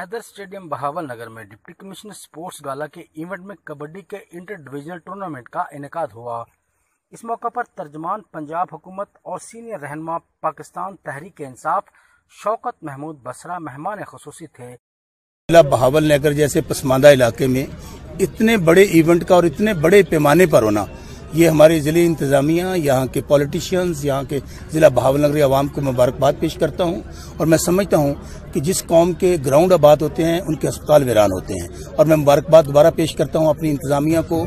Haider stadium Bahawal Nagar میں deputy commissioner sports گالا کے ایونٹ میں کبڈی کے انٹر ڈویژنل ٹورنامنٹ کا انعقاد ہوا۔ اس موقع پر ترجمان پنجاب حکومت اور سینئر رہنما پاکستان تحریک انصاف شوکت محمود بسرا مہمان خصوصی تھے۔ ضلع بہاول نگر جیسے پسماندہ علاقے میں اتنے بڑے ایونٹ کا اور اتنے بڑے پیمانے پر ہونا، یہ ہمارے ضلع انتظامیہ، یہاں کے پولیٹیشینز، یہاں کے ضلع بہاول نگری عوام کو مبارکباد پیش کرتا ہوں، اور میں سمجھتا ہوں کہ جس قوم کے گراؤنڈ آباد ہوتے ہیں ان کے اسپتال ویران ہوتے ہیں، اور میں مبارکباد دوبارہ پیش کرتا ہوں اپنی انتظامیہ کو۔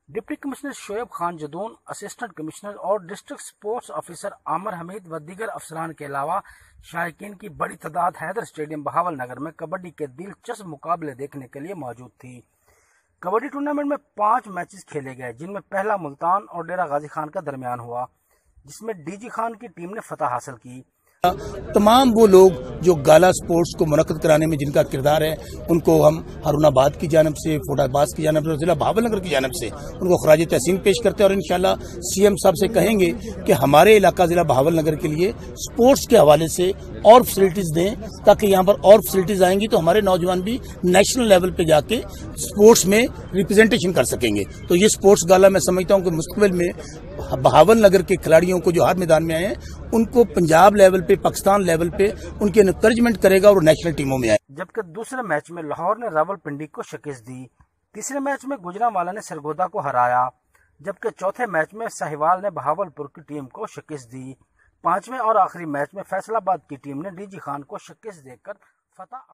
Deputy commissioner Shoaib Khan Jadoon, assistant commissioner اور ڈسٹرکٹ سپورٹس آفیسر عامر حمید و دیگر افسران کے علاوہ شائقین کی بڑی تعداد حیدر اسٹیڈیم بہاول نگر میں کبڈی کے دلچسپ مقابلے دیکھنے کے لیے موجود تھی۔ کبڈی ٹورنامنٹ میں 5 میچز کھیلے گئے، جن میں پہلا ملتان اور ڈیرہ غازی خان کا درمیان ہوا، جس میں ڈی جی خان کی ٹیم نے فتح حاصل کی۔ تمام وہ لوگ جو گالا سپورٹس کو منعقد کرانے میں جن کا کردار ہے، ان کو ہم ہارون آباد کی جانب سے، فوٹ عباس کی جانب سے اور ضلع بہاول نگر کی جانب سے ان کو خراج تحسین پیش کرتے ہیں، اور انشاءاللہ سی ایم صاحب سے کہیں گے کہ ہمارے علاقہ ضلع بہاول نگر کے لیے سپورٹس کے حوالے سے اور فیسلٹیز دیں، تاکہ یہاں پر اور فیسلٹیز آئیں گی تو ہمارے نوجوان بھی نیشنل لیول پہ جا کے سپورٹس میں ریپرزینٹیشن کر سکیں گے۔ تو یہ سپورٹس گالا میں سمجھتا ہوں کہ مستقبل میں بہاول نگر کے کھلاڑیوں کو جو ہر میدان میں آئے ہیں ان کو پنجاب لیول پہ، پاکستان لیول پہ ان کی انکریجمنٹ کرے گا اور نیشنل ٹیموں میں آئے۔ جبکہ دوسرے میچ میں لاہور نے راول پنڈی کو شکست دی، تیسرے میچ میں گجرانوالہ نے سرگودا کو ہرایا، جبکہ چوتھے میچ میں ساہیوال نے بہاول پور کی ٹیم کو شکست دی۔ پانچویں اور آخری میچ میں فیصل آباد کی ٹیم نے ڈی جی خان کو شکست دے کر فتح